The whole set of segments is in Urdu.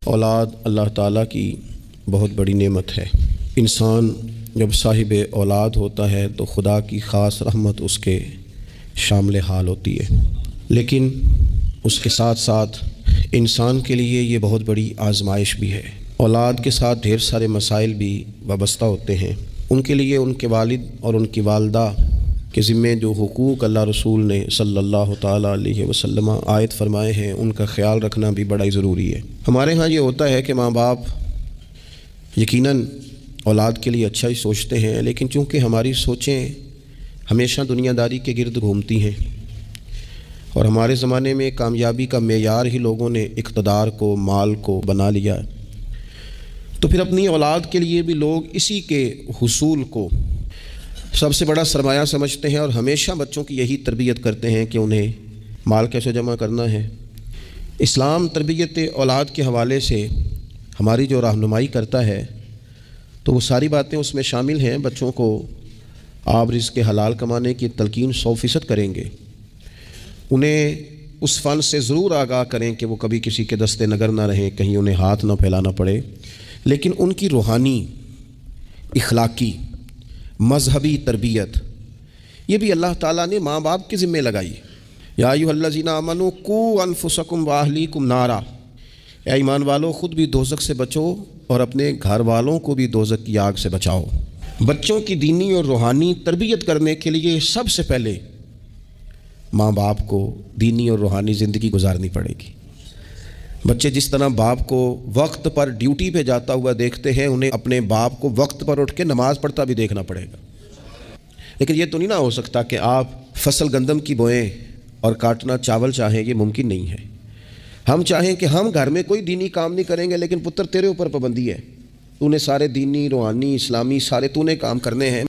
اولاد اللہ تعالیٰ کی بہت بڑی نعمت ہے۔ انسان جب صاحب اولاد ہوتا ہے تو خدا کی خاص رحمت اس کے شامل حال ہوتی ہے، لیکن اس کے ساتھ ساتھ انسان کے لیے یہ بہت بڑی آزمائش بھی ہے۔ اولاد کے ساتھ ڈھیر سارے مسائل بھی وابستہ ہوتے ہیں۔ ان کے لیے ان کے والد اور ان کی والدہ کے ذمے جو حقوق اللہ رسول نے صلی اللہ تعالیٰ علیہ وسلم عائد فرمائے ہیں ان کا خیال رکھنا بھی بڑا ہی ضروری ہے۔ ہمارے ہاں یہ ہوتا ہے کہ ماں باپ یقیناً اولاد کے لیے اچھا ہی سوچتے ہیں، لیکن چونکہ ہماری سوچیں ہمیشہ دنیا داری کے گرد گھومتی ہیں اور ہمارے زمانے میں کامیابی کا معیار ہی لوگوں نے اقتدار کو، مال کو بنا لیا، تو پھر اپنی اولاد کے لیے بھی لوگ اسی کے حصول کو سب سے بڑا سرمایہ سمجھتے ہیں اور ہمیشہ بچوں کی یہی تربیت کرتے ہیں کہ انہیں مال کیسے جمع کرنا ہے۔ اسلام تربیت اولاد کے حوالے سے ہماری جو رہنمائی کرتا ہے تو وہ ساری باتیں اس میں شامل ہیں۔ بچوں کو آپ رزق حلال کمانے کی تلقین 100% کریں گے، انہیں اس فن سے ضرور آگاہ کریں کہ وہ کبھی کسی کے دستے نگر نہ رہیں، کہیں انہیں ہاتھ نہ پھیلانا پڑے، لیکن ان کی روحانی، اخلاقی، مذہبی تربیت یہ بھی اللہ تعالیٰ نے ماں باپ کے ذمے لگائی۔ یا ایھا الذین آمنوا قوا انفسکم واہلیکم نارا، اے ایمان والو خود بھی دوزخ سے بچو اور اپنے گھر والوں کو بھی دوزخ کی آگ سے بچاؤ۔ بچوں کی دینی اور روحانی تربیت کرنے کے لیے سب سے پہلے ماں باپ کو دینی اور روحانی زندگی گزارنی پڑے گی۔ بچے جس طرح باپ کو وقت پر ڈیوٹی پہ جاتا ہوا دیکھتے ہیں، انہیں اپنے باپ کو وقت پر اٹھ کے نماز پڑھتا بھی دیکھنا پڑے گا۔ لیکن یہ تو نہیں نہ ہو سکتا کہ آپ فصل گندم کی بوئیں اور کاٹنا چاول چاہیں، یہ ممکن نہیں ہے۔ ہم چاہیں کہ ہم گھر میں کوئی دینی کام نہیں کریں گے، لیکن پتر تیرے اوپر پابندی ہے، تو نے سارے دینی، روحانی، اسلامی سارے تو نے کام کرنے ہیں۔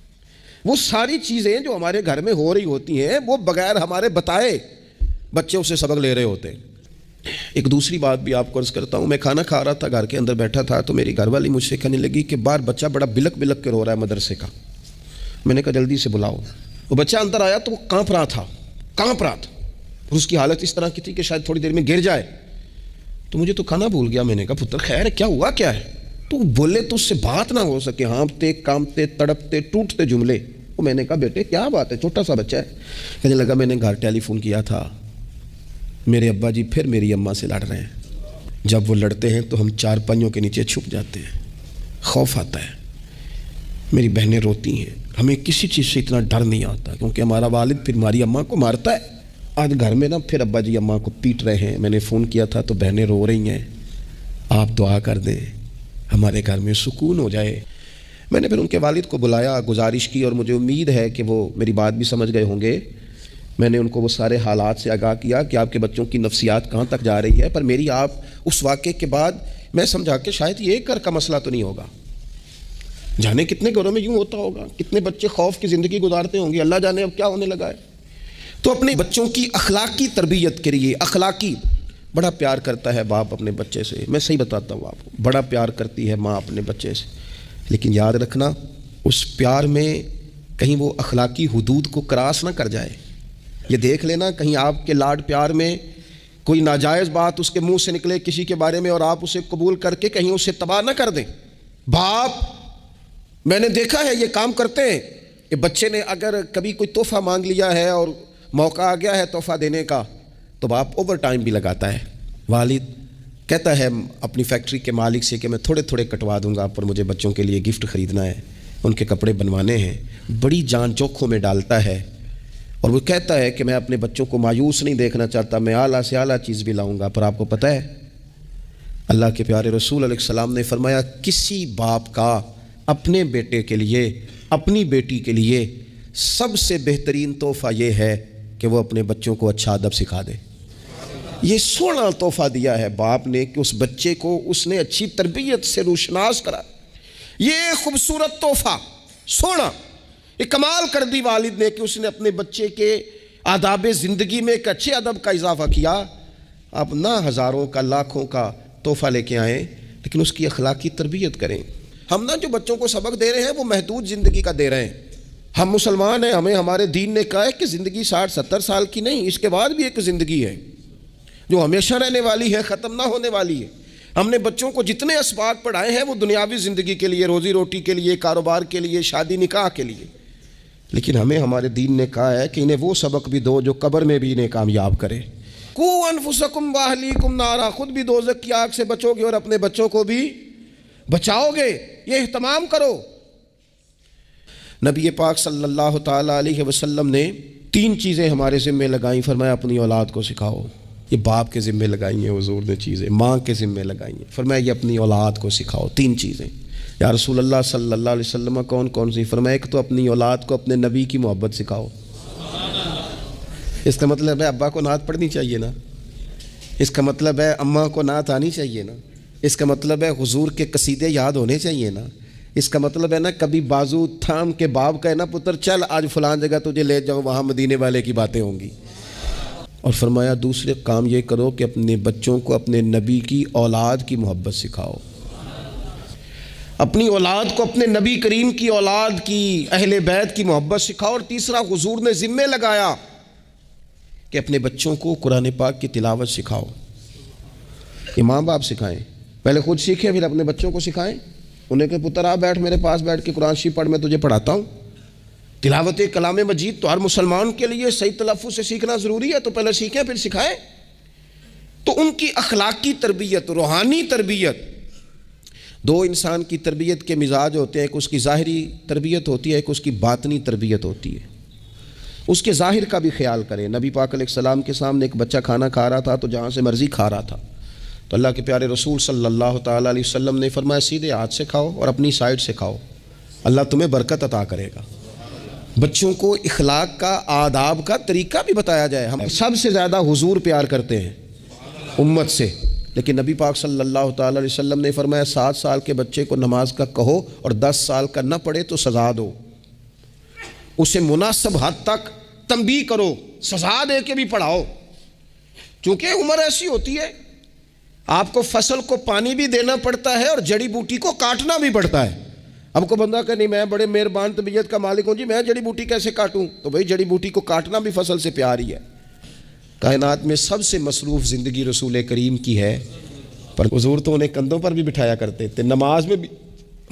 وہ ساری چیزیں جو ہمارے گھر میں ہو رہی ہوتی ہیں وہ بغیر ہمارے بتائے بچے اسے سبق لے رہے ہوتے ہیں۔ ایک دوسری بات بھی آپ کو عرض کرتا ہوں، میں کھانا کھا رہا تھا، گھر کے اندر بیٹھا تھا، تو میری گھر والی مجھ سے کہنے لگی کہ باہر بچہ بڑا بلک بلک کے رو رہا ہے مدرسے کا۔ میں نے کہا جلدی سے بلاؤ۔ وہ بچہ اندر آیا تو وہ کانپ رہا تھا اور اس کی حالت اس طرح کی تھی کہ شاید تھوڑی دیر میں گر جائے۔ تو مجھے تو کھانا بھول گیا، میں نے کہا پتر خیر ہے، کیا ہوا کیا ہے؟ تو بولے تو اس سے بات نہ ہو سکے، ہانپتے کانپتے تڑپتے ٹوٹتے جملے۔ وہ میں نے کہا بیٹے کیا بات ہے، چھوٹا سا بچہ ہے۔ کہنے لگا میں نے گھر ٹیلی فون کیا تھا، میرے ابا جی پھر میری اماں سے لڑ رہے ہیں۔ جب وہ لڑتے ہیں تو ہم چارپائیوں کے نیچے چھپ جاتے ہیں، خوف آتا ہے، میری بہنیں روتی ہیں، ہمیں کسی چیز سے اتنا ڈر نہیں آتا کیونکہ ہمارا والد پھر ہماری اماں کو مارتا ہے۔ آج گھر میں نا پھر ابا جی اماں کو پیٹ رہے ہیں، میں نے فون کیا تھا تو بہنیں رو رہی ہیں، آپ دعا کر دیں ہمارے گھر میں سکون ہو جائے۔ میں نے پھر ان کے والد کو بلایا، گزارش کی، اور مجھے امید ہے کہ وہ میری بات بھی سمجھ گئے ہوں گے۔ میں نے ان کو وہ سارے حالات سے آگاہ کیا کہ آپ کے بچوں کی نفسیات کہاں تک جا رہی ہے، پر میری آپ اس واقعے کے بعد میں سمجھا کہ شاید یہ ایک گھر کا مسئلہ تو نہیں ہوگا، جانے کتنے گھروں میں یوں ہوتا ہوگا، کتنے بچے خوف کی زندگی گزارتے ہوں گے، اللہ جانے اب کیا ہونے لگا ہے۔ تو اپنے بچوں کی اخلاقی تربیت کے لیے، اخلاقی بڑا پیار کرتا ہے باپ اپنے بچے سے، میں صحیح بتاتا ہوں آپ کو، بڑا پیار کرتی ہے ماں اپنے بچے سے، لیکن یاد رکھنا اس پیار میں کہیں وہ اخلاقی حدود کو کراس نہ کر جائے۔ یہ دیکھ لینا کہیں آپ کے لاڈ پیار میں کوئی ناجائز بات اس کے منہ سے نکلے کسی کے بارے میں اور آپ اسے قبول کر کے کہیں اسے تباہ نہ کر دیں۔ باپ میں نے دیکھا ہے یہ کام کرتے ہیں کہ بچے نے اگر کبھی کوئی تحفہ مانگ لیا ہے اور موقع آ گیا ہے تحفہ دینے کا تو باپ اوور ٹائم بھی لگاتا ہے۔ والد کہتا ہے اپنی فیکٹری کے مالک سے کہ میں تھوڑے تھوڑے کٹوا دوں گا، پر مجھے بچوں کے لیے گفٹ خریدنا ہے، ان کے کپڑے بنوانے ہیں، بڑی جان جوکھوں میں ڈالتا ہے، اور وہ کہتا ہے کہ میں اپنے بچوں کو مایوس نہیں دیکھنا چاہتا، میں اعلیٰ سے اعلیٰ چیز بھی لاؤں گا۔ پر آپ کو پتہ ہے اللہ کے پیارے رسول علیہ السلام نے فرمایا کسی باپ کا اپنے بیٹے کے لیے، اپنی بیٹی کے لیے سب سے بہترین تحفہ یہ ہے کہ وہ اپنے بچوں کو اچھا ادب سکھا دے۔ یہ سونا تحفہ دیا ہے باپ نے کہ اس بچے کو اس نے اچھی تربیت سے روشناس کرا، یہ خوبصورت تحفہ سونا، یہ کمال کر دی والد نے کہ اس نے اپنے بچے کے آداب زندگی میں ایک اچھے ادب کا اضافہ کیا۔ آپ نہ ہزاروں کا لاکھوں کا تحفہ لے کے آئیں لیکن اس کی اخلاقی تربیت کریں۔ ہم نہ جو بچوں کو سبق دے رہے ہیں وہ محدود زندگی کا دے رہے ہیں۔ ہم مسلمان ہیں، ہمیں ہمارے دین نے کہا ہے کہ زندگی 60-70 سال کی نہیں، اس کے بعد بھی ایک زندگی ہے جو ہمیشہ رہنے والی ہے، ختم نہ ہونے والی ہے۔ ہم نے بچوں کو جتنے اسباق پڑھائے ہیں وہ دنیاوی زندگی کے لیے، روزی روٹی کے لیے، کاروبار کے لیے، شادی نکاح کے لیے، لیکن ہمیں ہمارے دین نے کہا ہے کہ انہیں وہ سبق بھی دو جو قبر میں بھی انہیں کامیاب کرے۔ قوا انفسکم واہلیکم نارا، خود بھی دوزخ کی آگ سے بچو گے اور اپنے بچوں کو بھی بچاؤ گے، یہ اہتمام کرو۔ نبی پاک صلی اللہ تعالیٰ علیہ وسلم نے 3 چیزیں ہمارے ذمے لگائیں، فرمایا اپنی اولاد کو سکھاؤ۔ یہ باپ کے ذمے لگائی ہیں حضور نے چیزیں، ماں کے ذمے لگائی ہیں، فرمایا یہ اپنی اولاد کو سکھاؤ 3 چیزیں۔ یا رسول اللہ صلی اللہ علیہ وسلم کون کون سی؟ فرمایا ایک تو اپنی اولاد کو اپنے نبی کی محبت سکھاؤ۔ اس کا مطلب ہے ابا کو نعت پڑھنی چاہیے نا، اس کا مطلب ہے اماں کو نعت آنی چاہیے نا، اس کا مطلب ہے حضور کے قصیدے یاد ہونے چاہیے نا، اس کا مطلب ہے نا کبھی بازو تھام کے باپ کا ہے نا پتر چل آج فلان جگہ تجھے لے جاؤ، وہاں مدینے والے کی باتیں ہوں گی۔ اور فرمایا دوسرے کام یہ کرو کہ اپنے بچوں کو اپنے نبی کی اولاد کی محبت سکھاؤ، اپنی اولاد کو اپنے نبی کریم کی اولاد کی، اہل بیت کی محبت سکھاؤ۔ اور تیسرا حضور نے ذمہ لگایا کہ اپنے بچوں کو قرآن پاک کی تلاوت سکھاؤ۔ یہ ماں باپ سکھائیں، پہلے خود سیکھیں پھر اپنے بچوں کو سکھائیں، انہیں کہ پتر آ بیٹھ میرے پاس بیٹھ کے قرآن شریف پڑھ، میں تجھے پڑھاتا ہوں۔ تلاوت کلام مجید تو ہر مسلمان کے لیے صحیح تلفظ سے سیکھنا ضروری ہے، تو پہلے سیکھیں پھر سکھائیں۔ تو ان کی اخلاقی تربیت، روحانی تربیت، 2 انسان کی تربیت کے مزاج ہوتے ہیں، ایک اس کی ظاہری تربیت ہوتی ہے، ایک اس کی باطنی تربیت ہوتی ہے۔ اس کے ظاہر کا بھی خیال کریں۔ نبی پاک علیہ السلام کے سامنے ایک بچہ کھانا کھا رہا تھا تو جہاں سے مرضی کھا رہا تھا، تو اللہ کے پیارے رسول صلی اللہ تعالیٰ علیہ وسلم نے فرمایا سیدھے ہاتھ سے کھاؤ اور اپنی سائڈ سے کھاؤ، اللہ تمہیں برکت عطا کرے گا۔ بچوں کو اخلاق کا، آداب کا طریقہ بھی بتایا جائے۔ ہم سب سے زیادہ حضور پیار کرتے ہیں امت سے، لیکن نبی پاک صلی اللہ تعالیٰ علیہ وسلم نے فرمایا 7 سال کے بچے کو نماز کا کہو اور 10 سال کا نہ پڑھے تو سزا دو، اسے مناسب حد تک تنبیہ کرو، سزا دے کے بھی پڑھاؤ، چونکہ عمر ایسی ہوتی ہے آپ کو فصل کو پانی بھی دینا پڑتا ہے اور جڑی بوٹی کو کاٹنا بھی پڑتا ہے۔ اب کو بندہ کہ نہیں میں بڑے مہربان طبیعت کا مالک ہوں جی، میں جڑی بوٹی کیسے کاٹوں؟ تو بھائی جڑی بوٹی کو کاٹنا بھی فصل سے پیار ہی ہے۔ کائنات میں سب سے مصروف زندگی رسول کریم کی ہے، پر حضور تو انہیں کندھوں پر بھی بٹھایا کرتے تھے، نماز میں بھی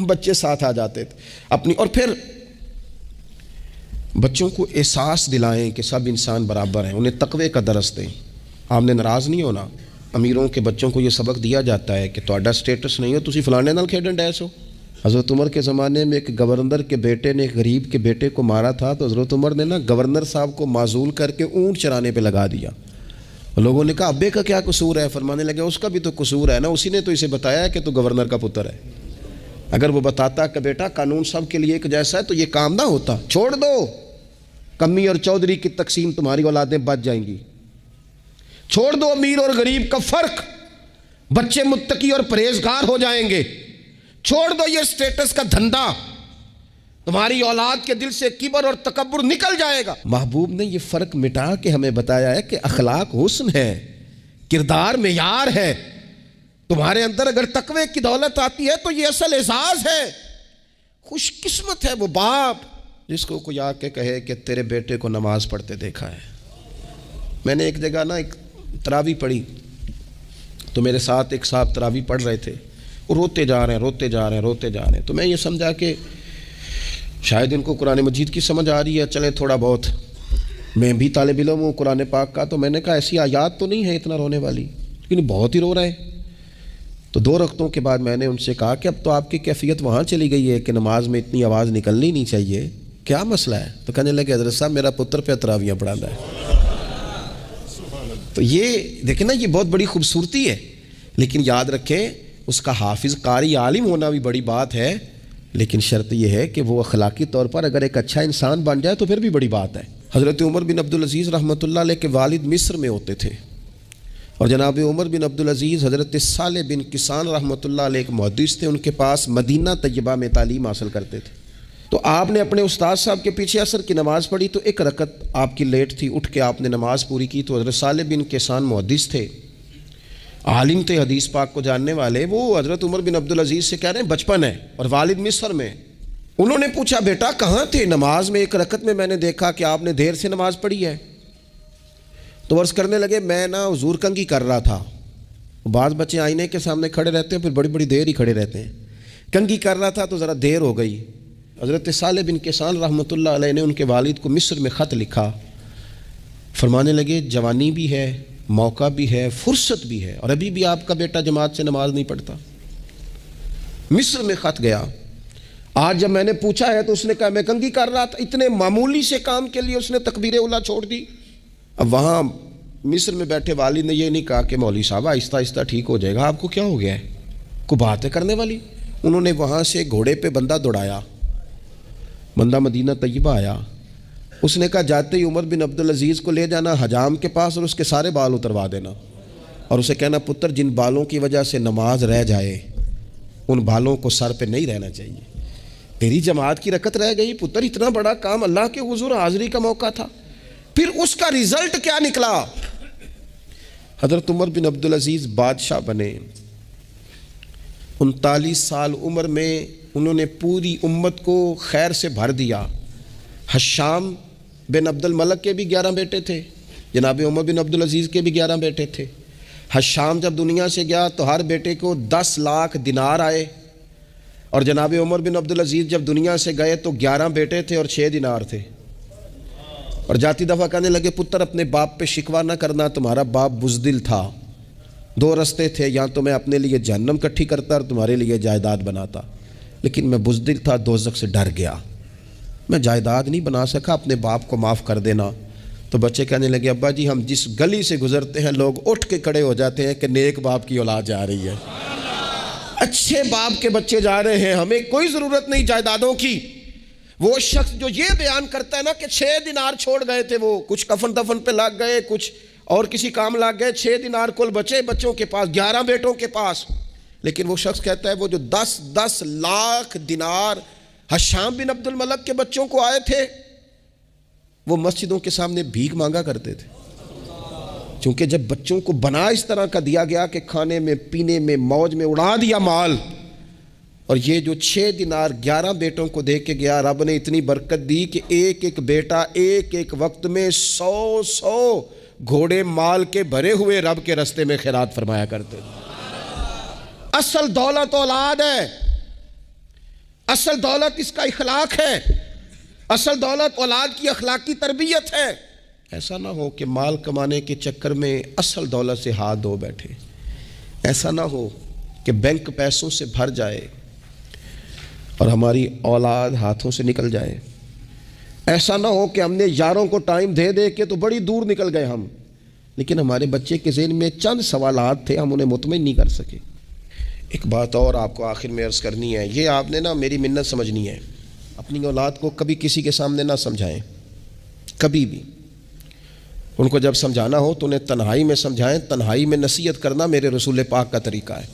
بچے ساتھ آ جاتے تھے اپنی۔ اور پھر بچوں کو احساس دلائیں کہ سب انسان برابر ہیں، انہیں تقوی کا درس دیں۔ آپ نے ناراض نہیں ہونا، امیروں کے بچوں کو یہ سبق دیا جاتا ہے کہ تہاڈا سٹیٹس نہیں ہو تسی فلانے نال کھیڈن ڈیس ہو۔ حضرت عمر کے زمانے میں ایک گورنر کے بیٹے نے ایک غریب کے بیٹے کو مارا تھا، تو حضرت عمر نے نا گورنر صاحب کو معزول کر کے اونٹ چرانے پہ لگا دیا۔ لوگوں نے کہا ابے کا کیا قصور ہے؟ فرمانے لگے اس کا بھی تو قصور ہے نا، اسی نے تو اسے بتایا ہے کہ تو گورنر کا پتر ہے۔ اگر وہ بتاتا کہ بیٹا قانون سب کے لیے ایک جیسا ہے تو یہ کام نہ ہوتا، چھوڑ دو، کمی اور چودھری کی تقسیم تمہاری اولادیں بچ جائیں گی، چھوڑ دو امیر اور غریب کا فرق، بچے متقی اور پرہیزگار ہو جائیں گے، چھوڑ دو یہ سٹیٹس کا دھندا، تمہاری اولاد کے دل سے کبر اور تکبر نکل جائے گا۔ محبوب نے یہ فرق مٹا کے ہمیں بتایا ہے کہ اخلاق حسن ہے، کردار معیار ہے، تمہارے اندر اگر تقوی کی دولت آتی ہے تو یہ اصل اعزاز ہے۔ خوش قسمت ہے وہ باپ جس کو کوئی آ کے کہے کہ تیرے بیٹے کو نماز پڑھتے دیکھا ہے۔ میں نے ایک جگہ نا ایک تراویح پڑھی، تو میرے ساتھ ایک صاحب تراویح پڑھ رہے تھے، وہ روتے جا رہے ہیں، تو میں یہ سمجھا کہ شاید ان کو قرآن مجید کی سمجھ آ رہی ہے، چلے تھوڑا بہت، میں بھی طالب علم ہوں قرآن پاک کا، تو میں نے کہا ایسی آیات تو نہیں ہے اتنا رونے والی، لیکن بہت ہی رو رہے ہیں۔ تو 2 رکعتوں کے بعد میں نے ان سے کہا کہ اب تو آپ کی کیفیت وہاں چلی گئی ہے کہ نماز میں اتنی آواز نکلنی نہیں چاہیے، کیا مسئلہ ہے؟ تو کہنے لگے حضرت صاحب میرا پتر پہ تراویح پڑھاتا ہے۔ تو یہ دیکھیں نا، یہ بہت بڑی خوبصورتی ہے، لیکن یاد رکھیں اس کا حافظ قاری عالم ہونا بھی بڑی بات ہے، لیکن شرط یہ ہے کہ وہ اخلاقی طور پر اگر ایک اچھا انسان بن جائے تو پھر بھی بڑی بات ہے۔ حضرت عمر بن عبدالعزیز رحمۃ اللہ علیہ کے والد مصر میں ہوتے تھے، اور جناب عمر بن عبدالعزیز حضرت صالح بن کسان رحمۃ اللہ علیہ ایک محدث تھے، ان کے پاس مدینہ طیبہ میں تعلیم حاصل کرتے تھے۔ تو آپ نے اپنے استاد صاحب کے پیچھے عصر کی نماز پڑھی، تو 1 رکعت آپ کی لیٹ تھی، اٹھ کے آپ نے نماز پوری کی، تو حضرت صالح بن کسان محدث تھے، عالم تھے، حدیث پاک کو جاننے والے، وہ حضرت عمر بن عبدالعزیز سے کہہ رہے ہیں بچپن ہے اور والد مصر میں۔ انہوں نے پوچھا بیٹا کہاں تھے؟ نماز میں 1 رکعت میں میں نے دیکھا کہ آپ نے دیر سے نماز پڑھی ہے۔ تو عرض کرنے لگے میں نا حضور کنگھی کر رہا تھا، بعض بچے آئینے کے سامنے کھڑے رہتے ہیں، پھر بڑی بڑی دیر ہی کھڑے رہتے ہیں. کنگھی کر رہا تھا تو ذرا دیر ہو گئی. حضرت صالح بن کیسان رحمۃ اللہ علیہ نے ان کے والد کو مصر میں خط لکھا. فرمانے لگے جوانی بھی ہے، موقع بھی ہے، فرصت بھی ہے، اور ابھی بھی آپ کا بیٹا جماعت سے نماز نہیں پڑھتا. مصر میں خط گیا. آج جب میں نے پوچھا ہے تو اس نے کہا میں کنگھی کر رہا تھا. اتنے معمولی سے کام کے لیے اس نے تکبیر اولیٰ چھوڑ دی. اب وہاں مصر میں بیٹھے والد نے یہ نہیں کہا کہ مولوی صاحب آہستہ آہستہ ٹھیک ہو جائے گا، آپ کو کیا ہو گیا ہے، کوئی بات ہے کرنے والی. انہوں نے وہاں سے گھوڑے پہ بندہ دوڑایا. بندہ مدینہ طیبہ آیا. اس نے کہا جاتے ہی عمر بن عبدالعزیز کو لے جانا حجام کے پاس اور اس کے سارے بال اتروا دینا، اور اسے کہنا پتر جن بالوں کی وجہ سے نماز رہ جائے ان بالوں کو سر پہ نہیں رہنا چاہیے. تیری جماعت کی رکعت رہ گئی پتر، اتنا بڑا کام، اللہ کے حضور حاضری کا موقع تھا. پھر اس کا رزلٹ کیا نکلا؟ حضرت عمر بن عبدالعزیز بادشاہ بنے. 39 سال عمر میں انہوں نے پوری امت کو خیر سے بھر دیا. حشام بن عبد الملک کے بھی 11 بیٹے تھے، جناب عمر بن عبدالعزیز کے بھی 11 بیٹے تھے. حشام جب دنیا سے گیا تو ہر بیٹے کو 10 لاکھ دینار آئے، اور جناب عمر بن عبدالعزیز جب دنیا سے گئے تو 11 بیٹے تھے اور 6 دینار تھے. اور جاتی دفعہ کہنے لگے پتر اپنے باپ پہ شکوہ نہ کرنا، تمہارا باپ بزدل تھا. 2 رستے تھے، یا تو میں اپنے لیے جہنم کٹھی کرتا اور تمہارے لیے جائیداد بناتا، لیکن میں بزدل تھا، دوزخ سے ڈر گیا، میں جائیداد نہیں بنا سکا، اپنے باپ کو معاف کر دینا. تو بچے کہنے لگے ابا جی ہم جس گلی سے گزرتے ہیں لوگ اٹھ کے کھڑے ہو جاتے ہیں کہ نیک باپ کی اولاد جا رہی ہے، اچھے باپ کے بچے جا رہے ہیں، ہمیں کوئی ضرورت نہیں جائیدادوں کی. وہ شخص جو یہ بیان کرتا ہے نا کہ 6 دینار چھوڑ گئے تھے، وہ کچھ کفن دفن پہ لگ گئے، کچھ اور کسی کام لگ گئے، 6 دینار کل بچے بچوں کے پاس، 11 بیٹوں کے پاس. لیکن وہ شخص کہتا ہے وہ جو 10 لاکھ دینار حشام بن عبد الملک کے بچوں کو آئے تھے وہ مسجدوں کے سامنے بھیک مانگا کرتے تھے. چونکہ جب بچوں کو بنا اس طرح کا دیا گیا کہ کھانے میں پینے میں موج میں اڑا دیا مال، اور یہ جو 6 دینار 11 بیٹوں کو دے کے گیا، رب نے اتنی برکت دی کہ ایک ایک بیٹا ایک ایک وقت میں 100 گھوڑے مال کے بھرے ہوئے رب کے رستے میں خیرات فرمایا کرتے تھے. اصل دولت اولاد ہے، اصل دولت اس کا اخلاق ہے، اصل دولت اولاد کی اخلاقی تربیت ہے. ایسا نہ ہو کہ مال کمانے کے چکر میں اصل دولت سے ہاتھ دھو بیٹھے، ایسا نہ ہو کہ بینک پیسوں سے بھر جائے اور ہماری اولاد ہاتھوں سے نکل جائے. ایسا نہ ہو کہ ہم نے یاروں کو ٹائم دے دے کے تو بڑی دور نکل گئے ہم، لیکن ہمارے بچے کے ذہن میں چند سوالات تھے، ہم انہیں مطمئن نہیں کر سکے. ایک بات اور آپ کو آخر میں عرض کرنی ہے، یہ آپ نے نا میری منت سمجھنی ہے. اپنی اولاد کو کبھی کسی کے سامنے نہ سمجھائیں، کبھی بھی. ان کو جب سمجھانا ہو تو انہیں تنہائی میں سمجھائیں. تنہائی میں نصیحت کرنا میرے رسول پاک کا طریقہ ہے.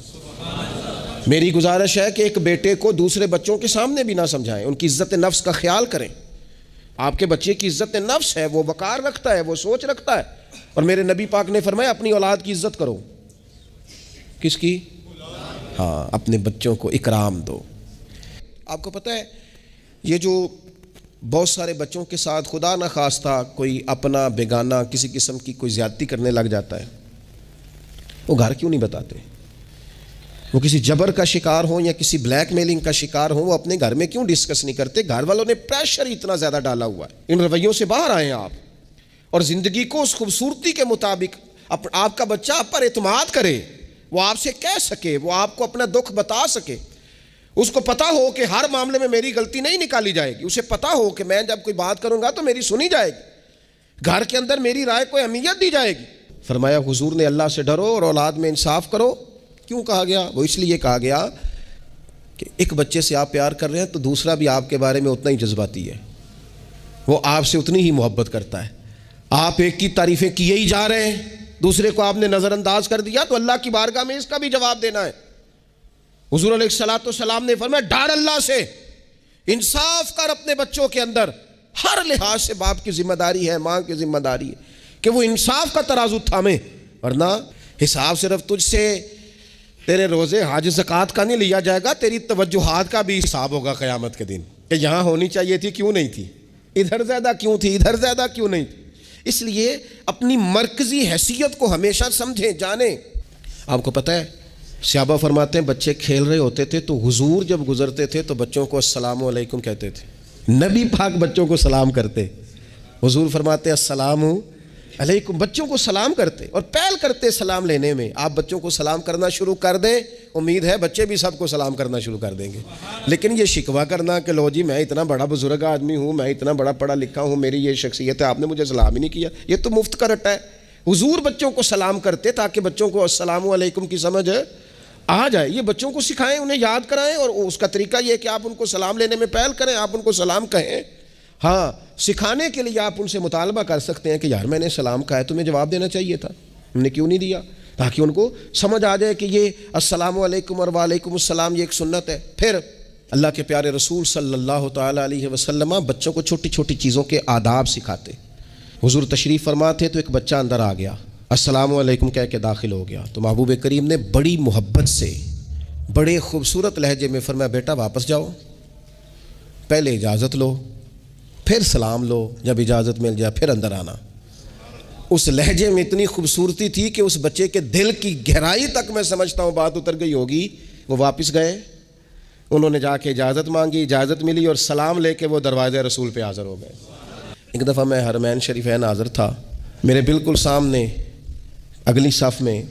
میری گزارش ہے کہ ایک بیٹے کو دوسرے بچوں کے سامنے بھی نہ سمجھائیں، ان کی عزت نفس کا خیال کریں. آپ کے بچے کی عزت نفس ہے، وہ وقار رکھتا ہے، وہ سوچ رکھتا ہے، اور میرے نبی پاک نے فرمایا اپنی اولاد کی عزت کرو. کس کی؟ ہاں، اپنے بچوں کو اکرام دو. آپ کو پتہ ہے یہ جو بہت سارے بچوں کے ساتھ خدا نہ خواستہ کوئی اپنا بیگانہ کسی قسم کی کوئی زیادتی کرنے لگ جاتا ہے، وہ گھر کیوں نہیں بتاتے؟ وہ کسی جبر کا شکار ہوں یا کسی بلیک میلنگ کا شکار ہوں، وہ اپنے گھر میں کیوں ڈسکس نہیں کرتے؟ گھر والوں نے پریشر اتنا زیادہ ڈالا ہوا ہے. ان رویوں سے باہر آئیں آپ، اور زندگی کو اس خوبصورتی کے مطابق آپ کا بچہ آپ پر اعتماد کرے، وہ آپ سے کہہ سکے، وہ آپ کو اپنا دکھ بتا سکے. اس کو پتا ہو کہ ہر معاملے میں میری غلطی نہیں نکالی جائے گی، اسے پتا ہو کہ میں جب کوئی بات کروں گا تو میری سنی جائے گی، گھر کے اندر میری رائے کو اہمیت دی جائے گی. فرمایا حضور نے اللہ سے ڈرو اور اولاد میں انصاف کرو. کیوں کہا گیا؟ وہ اس لیے کہا گیا کہ ایک بچے سے آپ پیار کر رہے ہیں تو دوسرا بھی آپ کے بارے میں اتنا ہی جذباتی ہے، وہ آپ سے اتنی ہی محبت کرتا ہے. آپ ایک کی تعریفیں کیے ہی جا رہے ہیں، دوسرے کو آپ نے نظر انداز کر دیا، تو اللہ کی بارگاہ میں اس کا بھی جواب دینا ہے. حضور علیہ الصلوۃ والسلام نے فرمایا ڈر اللہ سے، انصاف کر اپنے بچوں کے اندر. ہر لحاظ سے باپ کی ذمہ داری ہے، ماں کی ذمہ داری ہے کہ وہ انصاف کا ترازو تھامے، ورنہ حساب صرف تجھ سے تیرے روزے حج زکوٰۃ کا نہیں لیا جائے گا، تیری توجہات کا بھی حساب ہوگا قیامت کے دن، کہ یہاں ہونی چاہیے تھی کیوں نہیں تھی، ادھر زیادہ کیوں تھی، ادھر زیادہ کیوں نہیں تھی. اس لیے اپنی مرکزی حیثیت کو ہمیشہ سمجھیں، جانیں. آپ کو پتہ ہے صحابہ فرماتے ہیں بچے کھیل رہے ہوتے تھے تو حضور جب گزرتے تھے تو بچوں کو السلام علیکم کہتے تھے، نبی پاک بچوں کو سلام کرتے، حضور فرماتے السلام علیکم، بچوں کو سلام کرتے اور پہل کرتے سلام لینے میں۔ آپ بچوں کو سلام کرنا شروع کر دیں، امید ہے بچے بھی سب کو سلام کرنا شروع کر دیں گے۔ لیکن یہ شکوہ کرنا کہ لو جی میں اتنا بڑا بزرگ آدمی ہوں، میں اتنا بڑا پڑھا لکھا ہوں، میری یہ شخصیت ہے، آپ نے مجھے سلام ہی نہیں کیا، یہ تو مفت کا رٹا ہے۔ حضور بچوں کو سلام کرتے تاکہ بچوں کو السلام علیکم کی سمجھ آ جائے، یہ بچوں کو سکھائیں، انہیں یاد کرائیں، اور اس کا طریقہ یہ کہ آپ ان کو سلام لینے میں پہل کریں، آپ ان کو سلام کہیں۔ ہاں، سکھانے کے لیے آپ ان سے مطالبہ کر سکتے ہیں کہ یار میں نے سلام کہا ہے، تمہیں جواب دینا چاہیے تھا، ہم نے کیوں نہیں دیا، تاکہ ان کو سمجھ آ جائے کہ یہ السلام علیکم اور وعلیکم السلام یہ ایک سنت ہے۔ پھر اللہ کے پیارے رسول صلی اللہ تعالیٰ علیہ وسلم بچوں کو چھوٹی چھوٹی چیزوں کے آداب سکھاتے۔ حضور تشریف فرما تھے تو ایک بچہ اندر آ گیا، السلام علیکم کہہ کے داخل ہو گیا، تو محبوب کریم نے بڑی محبت سے بڑے خوبصورت لہجے میں فرمایا بیٹا واپس جاؤ، پہلے اجازت لو پھر سلام لو، جب اجازت مل جائے پھر اندر آنا۔ اس لہجے میں اتنی خوبصورتی تھی کہ اس بچے کے دل کی گہرائی تک میں سمجھتا ہوں بات اتر گئی ہوگی۔ وہ واپس گئے، انہوں نے جا کے اجازت مانگی، اجازت ملی اور سلام لے کے وہ دروازے رسول پہ حاضر ہو گئے۔ ایک دفعہ میں حرمین شریفین حاضر تھا، میرے بالکل سامنے اگلی صف میں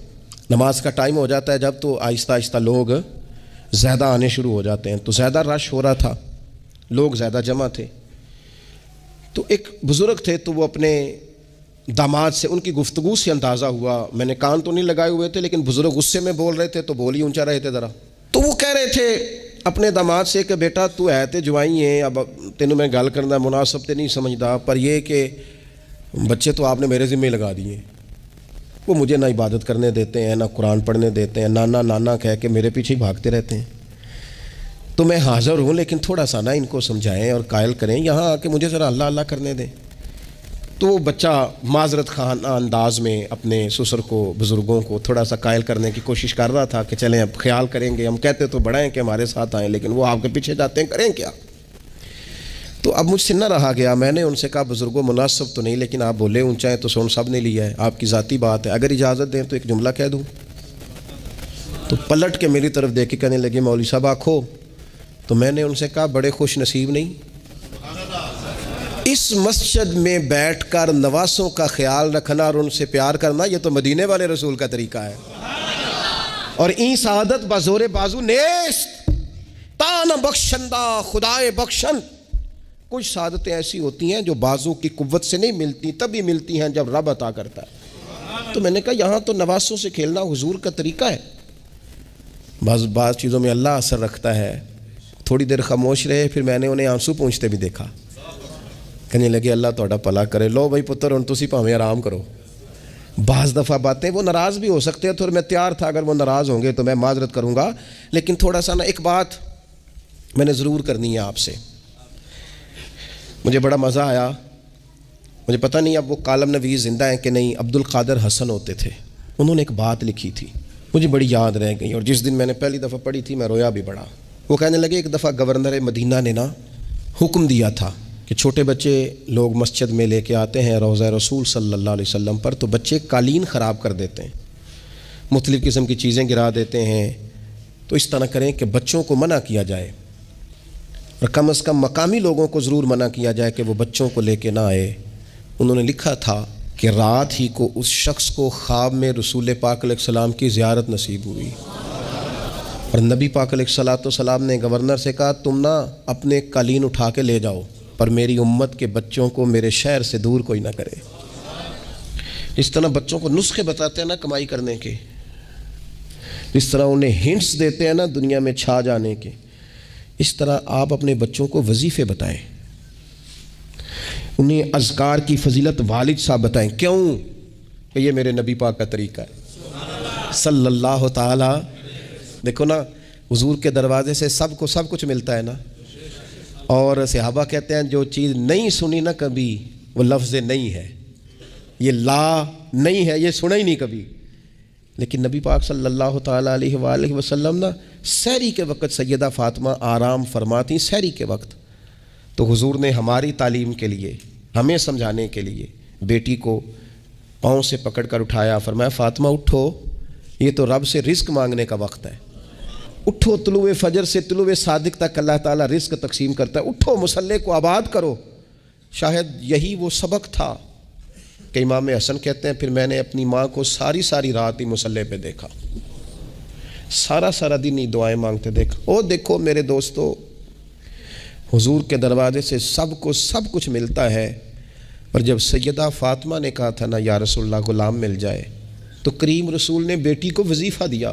نماز کا ٹائم ہو جاتا ہے جب، تو آہستہ آہستہ لوگ زیادہ آنے شروع ہو جاتے ہیں، تو زیادہ رش ہو رہا تھا، لوگ زیادہ جمع تھے۔ تو ایک بزرگ تھے، تو وہ اپنے داماد سے، ان کی گفتگو سے اندازہ ہوا، میں نے کان تو نہیں لگائے ہوئے تھے لیکن بزرگ غصے میں بول رہے تھے تو بول ہی اونچا رہے تھے ذرا، تو وہ کہہ رہے تھے اپنے داماد سے کہ بیٹا تو ہے تے جوائی ہیں، اب تینوں میں گل کرنا مناسب تے نہیں سمجھدا، پر یہ کہ بچے تو آپ نے میرے ذمہ لگا دیے، وہ مجھے نہ عبادت کرنے دیتے ہیں، نہ قرآن پڑھنے دیتے ہیں، نانا نانا کہہ کے میرے پیچھے ہی بھاگتے رہتے ہیں، تو میں حاضر ہوں لیکن تھوڑا سا نا ان کو سمجھائیں اور قائل کریں، یہاں آ کے مجھے ذرا اللہ اللہ کرنے دیں۔ تو وہ بچہ معذرت خانہ انداز میں اپنے سسر کو، بزرگوں کو تھوڑا سا قائل کرنے کی کوشش کر رہا تھا کہ چلیں اب خیال کریں گے، ہم کہتے تو بڑا ہیں کہ ہمارے ساتھ آئیں لیکن وہ آپ کے پیچھے جاتے ہیں، کریں کیا۔ تو اب مجھ سے نہ رہا گیا، میں نے ان سے کہا بزرگوں مناسب تو نہیں لیکن آپ بولے اونچا ہے تو سن سب نے لیا ہے، آپ کی ذاتی بات ہے، اگر اجازت دیں تو ایک جملہ کہہ دوں۔ تو پلٹ کے میری طرف دیکھ کے کہنے لگے مولوی صاحب آکھو۔ تو میں نے ان سے کہا بڑے خوش نصیب نہیں، اس مسجد میں بیٹھ کر نواسوں کا خیال رکھنا اور ان سے پیار کرنا، یہ تو مدینے والے رسول کا طریقہ ہے، اور این سعادت بزور بازو نیست تانا بخشندہ خدائے بخشن۔ کچھ سعادتیں ایسی ہوتی ہیں جو بازو کی قوت سے نہیں ملتی، تبھی ملتی ہیں جب رب عطا کرتا ہے۔ تو میں نے کہا یہاں تو نواسوں سے کھیلنا حضور کا طریقہ ہے، بعض چیزوں میں اللہ اثر رکھتا ہے۔ تھوڑی دیر خاموش رہے، پھر میں نے انہیں آنسو پونچھتے بھی دیکھا، کہنے لگے اللہ تہاڈا بھلا کرے، لو بھائی پتر ہن تسی بھاویں آرام کرو۔ بعض دفعہ باتیں وہ ناراض بھی ہو سکتے ہیں، تو میں تیار تھا اگر وہ ناراض ہوں گے تو میں معذرت کروں گا، لیکن تھوڑا سا نا ایک بات میں نے ضرور کرنی ہے آپ سے۔ مجھے بڑا مزہ آیا، مجھے پتہ نہیں اب وہ کالم نویس زندہ ہیں کہ نہیں، عبد القادر حسن ہوتے تھے، انہوں نے ایک بات لکھی تھی مجھے بڑی یاد رہ گئی، اور جس دن میں نے پہلی دفعہ پڑھی تھی میں رویا بھی بڑا۔ وہ کہنے لگے ایک دفعہ گورنر مدینہ نے نا حکم دیا تھا کہ چھوٹے بچے لوگ مسجد میں لے کے آتے ہیں روضہ رسول صلی اللہ علیہ وسلم پر، تو بچے قالین خراب کر دیتے ہیں، مختلف قسم کی چیزیں گرا دیتے ہیں، تو اس طرح کریں کہ بچوں کو منع کیا جائے، اور کم از کم مقامی لوگوں کو ضرور منع کیا جائے کہ وہ بچوں کو لے کے نہ آئے۔ انہوں نے لکھا تھا کہ رات ہی کو اس شخص کو خواب میں رسول پاک علیہ السلام کی زیارت نصیب ہوئی، اور نبی پاک علیہ السلام نے گورنر سے کہا تم نا اپنے قالین اٹھا کے لے جاؤ، پر میری امت کے بچوں کو میرے شہر سے دور کوئی نہ کرے۔ اس طرح بچوں کو نسخے بتاتے ہیں نا کمائی کرنے کے، اس طرح انہیں ہنٹس دیتے ہیں نا دنیا میں چھا جانے کے، اس طرح آپ اپنے بچوں کو وظیفے بتائیں، انہیں اذکار کی فضیلت والد صاحب بتائیں۔ کیوں؟ کہ یہ میرے نبی پاک کا طریقہ ہے صلی اللہ تعالی۔ دیکھو نا حضور کے دروازے سے سب کو سب کچھ ملتا ہے نا، اور صحابہ کہتے ہیں جو چیز نہیں سنی نا کبھی وہ لفظ نہیں ہے، یہ لا نہیں ہے، یہ سنا ہی نہیں کبھی، لیکن نبی پاک صلی اللہ تعالیٰ علیہ وآلہ وسلم نا سحری کے وقت سیدہ فاطمہ آرام فرماتی سحری کے وقت، تو حضور نے ہماری تعلیم کے لیے، ہمیں سمجھانے کے لیے بیٹی کو پاؤں سے پکڑ کر اٹھایا، فرمایا فاطمہ اٹھو، یہ تو رب سے رزق مانگنے کا وقت ہے۔ اٹھو، طلوع فجر سے طلوع صادق تک اللہ تعالیٰ رزق تقسیم کرتا ہے۔ اٹھو، مصلے کو آباد کرو۔ شاید یہی وہ سبق تھا کہ امام حسن کہتے ہیں پھر میں نے اپنی ماں کو ساری رات ہی مصلے پہ دیکھا، سارا دن ہی دعائیں مانگتے دیکھا۔ او دیکھو میرے دوستو، حضور کے دروازے سے سب کو سب کچھ ملتا ہے، اور جب سیدہ فاطمہ نے کہا تھا نا یا رسول اللہ غلام مل جائے، تو کریم رسول نے بیٹی کو وظیفہ دیا۔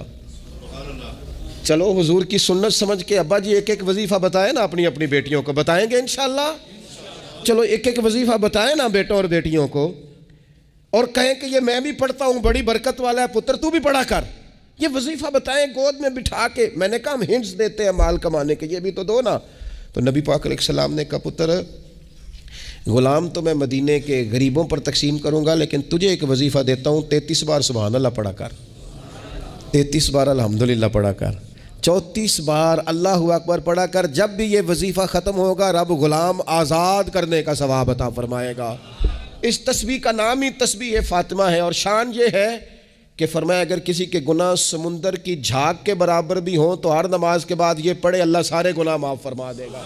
چلو حضور کی سنت سمجھ کے ابا جی ایک وظیفہ بتائیں نا اپنی بیٹیوں کو، بتائیں گے انشاءاللہ؟ چلو ایک وظیفہ بتائیں نا بیٹوں اور بیٹیوں کو، اور کہیں کہ یہ میں بھی پڑھتا ہوں، بڑی برکت والا ہے پتر، تو بھی پڑھا کر۔ یہ وظیفہ بتائیں گود میں بٹھا کے۔ میں نے کہا ہم ہنٹس دیتے ہیں مال کمانے کے، یہ بھی تو دو نا۔ تو نبی پاک علیہ السلام نے کہا پتر غلام تو میں مدینے کے غریبوں پر تقسیم کروں گا، لیکن تجھے ایک وظیفہ دیتا ہوں، 33 بار سبحان اللہ پڑھا کر، 33 بار الحمدللہ پڑھا کر، 34 بار اللہ اکبر پڑھا کر۔ جب بھی یہ وظیفہ ختم ہوگا رب غلام آزاد کرنے کا ثواب عطا فرمائے گا۔ اس تسبیح کا نام ہی تسبیح فاطمہ ہے، اور شان یہ ہے کہ فرمایا اگر کسی کے گناہ سمندر کی جھاگ کے برابر بھی ہوں تو ہر نماز کے بعد یہ پڑھے، اللہ سارے گناہ معاف فرما دے گا۔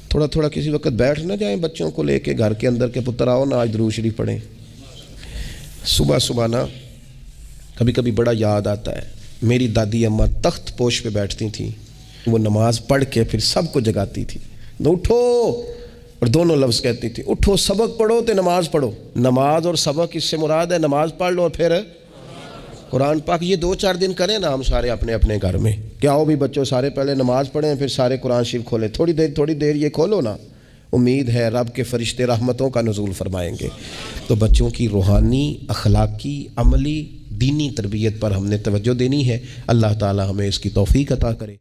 تھوڑا کسی وقت بیٹھ نہ جائیں بچوں کو لے کے گھر کے اندر کے پتر آؤ نا آج درود شریف پڑھیں۔ صبح نا کبھی بڑا یاد آتا ہے، میری دادی اماں تخت پوش پہ بیٹھتی تھیں، وہ نماز پڑھ کے پھر سب کو جگاتی تھی، اٹھو، اور دونوں لفظ کہتی تھی، اٹھو سبق پڑھو تو نماز پڑھو۔ نماز اور سبق اس سے مراد ہے نماز پڑھ لو اور پھر قرآن پاک۔ یہ 2-4 دن کریں نا ہم سارے اپنے گھر میں، کیا ہو بھی بچوں سارے پہلے نماز پڑھیں پھر سارے قرآن شریف کھولیں، تھوڑی دیر یہ کھولو نا، امید ہے رب کے فرشتے رحمتوں کا نزول فرمائیں گے۔ تو بچوں کی روحانی، اخلاقی، عملی، دینی تربیت پر ہم نے توجہ دینی ہے۔ اللہ تعالی ہمیں اس کی توفیق عطا کرے۔